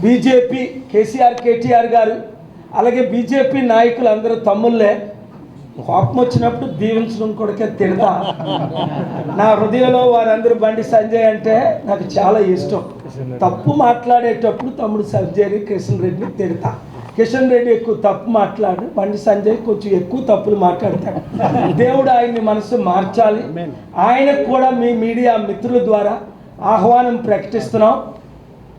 BJP KCR KTR గారు అలాగే BJP నాయకులు అందరూ తమ్ముళ్ళే. కోపం వచ్చినప్పుడు దీవించడం కొడుకే తిడతా. నా హృదయంలో వారందరూ బండి సంజయ్ అంటే నాకు చాలా ఇష్టం. తప్పు మాట్లాడేటప్పుడు తమ్ముడు సంజయ్ని కిషన్ రెడ్డిని తిడతా. కిషన్ రెడ్డి ఎక్కువ తప్పు మాట్లాడు, బండి సంజయ్ కొంచెం ఎక్కువ తప్పులు మాట్లాడతాడు. దేవుడు ఆయన్ని మనసు మార్చాలి. ఆయనకు కూడా మీ మీడియా మిత్రుల ద్వారా ఆహ్వానం ప్రకటిస్తున్నాం.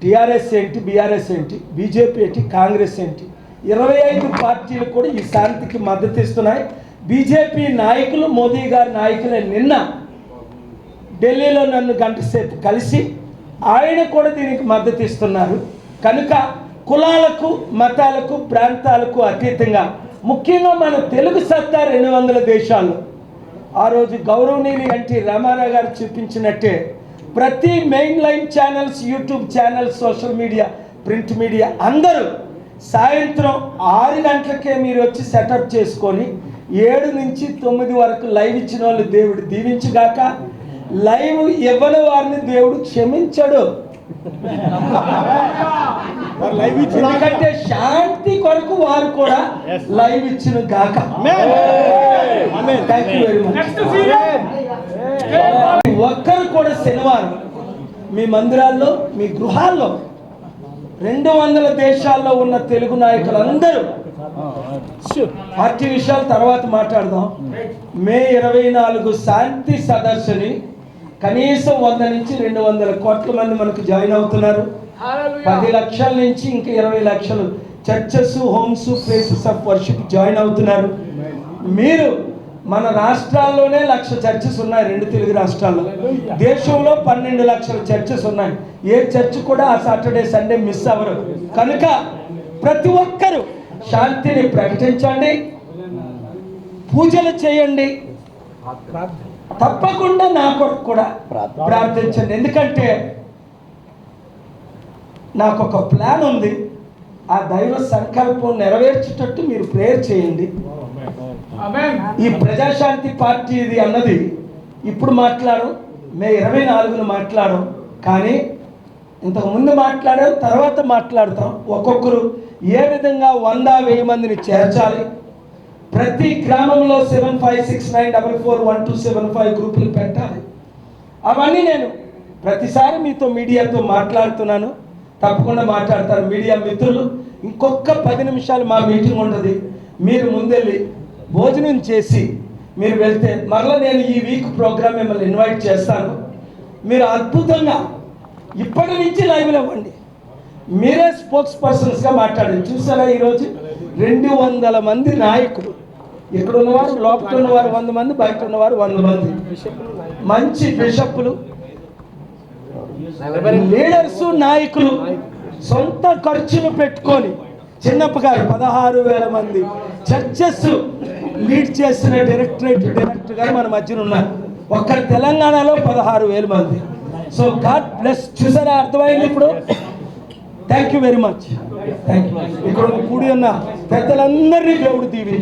టీఆర్ఎస్ ఏంటి, బీఆర్ఎస్ ఏంటి, బీజేపీ ఏంటి, కాంగ్రెస్ ఏంటి, 25 పార్టీలు కూడా ఈ శాంతికి మద్దతు ఇస్తున్నాయి. బీజేపీ నాయకులు, మోదీ గారి నాయకులే నిన్న ఢిల్లీలో నన్ను గంట సేపు కలిసి ఆయన కూడా దీనికి మద్దతు ఇస్తున్నారు. కనుక కులాలకు, మతాలకు, ప్రాంతాలకు అతీతంగా ముఖ్యంగా మన తెలుగు సత్తా 200 దేశాల్లో ఆ రోజు గౌరవనీయులు ఎన్టీ రామారావు గారు చూపించినట్టే ప్రతి main line channels, YouTube channels, social media, print media అందరూ సాయంత్రం 6 గంటలకే మీరు వచ్చి సెటప్ చేసుకొని 7 నుంచి 9 వరకు లైవ్ ఇచ్చిన వాళ్ళు దేవుడు దీవించుగాక. లైవ్ ఇవ్వని వారిని దేవుడు క్షమించడు. ఎందుకంటే శాంతి కొరకు వారు కూడా లైవ్ ఇచ్చిన గాక. Thank you very much. ఒక్కరు కూడా శనివారం మీ మందిరాల్లో, మీ గృహాల్లో 200 దేశాల్లో ఉన్న తెలుగు నాయకులందరూ, పార్టీ విషయాలు తర్వాత మాట్లాడదాం, మే 24 శాంతి సదస్సుని కనీసం 100 నుంచి 200 కోట్ల మంది మనకు జాయిన్ అవుతున్నారు. 10 లక్షల నుంచి ఇంకా 20 లక్షలు churches, homes, places of worship join అవుతున్నారు. మీరు మన రాష్ట్రాల్లోనే 1,00,000 చర్చెస్ ఉన్నాయి, 2 తెలుగు రాష్ట్రాల్లో. దేశంలో 12 లక్షల చర్చెస్ ఉన్నాయి. ఏ చర్చ్ కూడా ఆ సాటర్డే సండే మిస్ అవ్వరు. కనుక ప్రతి ఒక్కరూ శాంతిని ప్రకటించండి, పూజలు చేయండి, తప్పకుండా నా కొరకు కూడా ప్రార్థించండి. ఎందుకంటే నాకు ఒక ప్లాన్ ఉంది. ఆ దైవ సంకల్పం నెరవేర్చేటట్టు మీరు ప్రేయర్ చేయండి. ఈ ప్రజాశాంతి పార్టీ ఇది అన్నది ఇప్పుడు మాట్లాడు, మే 24న మాట్లాడు, కానీ ఇంతకు ముందు మాట్లాడాం, తర్వాత మాట్లాడతాం. ఒక్కొక్కరు ఏ విధంగా 100-1000 మందిని చేర్చాలి, ప్రతి గ్రామంలో 7569441275 గ్రూపులు పెట్టాలి. అవన్నీ నేను ప్రతిసారి మీతో మీడియాతో మాట్లాడుతున్నాను. తప్పకుండా మాట్లాడతారు మీడియా మిత్రులు. ఇంకొక 10 నిమిషాలు మా మీటింగ్ ఉంటుంది. మీరు ముందెళ్ళి భోజనం చేసి మీరు వెళ్తే మరలా నేను ఈ వీక్ ప్రోగ్రామ్ మిమ్మల్ని ఇన్వైట్ చేస్తాను. మీరు అద్భుతంగా ఇప్పటి నుంచి లైవ్లో ఇవ్వండి. మీరే స్పోక్స్ పర్సన్స్గా మాట్లాడండి. చూసారా ఈరోజు 200 మంది నాయకులు, ఇక్కడ ఉన్నవారు, లోపల ఉన్నవారు 100 మంది, బయట ఉన్నవారు 100 మంది, మంచి బిషప్పులు, లీడర్స్, నాయకులు సొంత ఖర్చులు పెట్టుకొని చిన్నప్ప గారు 16,000 మంది చర్చెస్ లీడ్ చేసిన డైరెక్టర్ గారు మన మధ్యన ఉన్నారు. ఒక్క తెలంగాణలో 16,000 మంది. So God bless. చూసారా, అర్థమైంది ఇప్పుడు. Thank you very much. Thank you. ఇక్కడ కూడి ఉన్న పెద్దలందరినీ దేవుడు దీవి.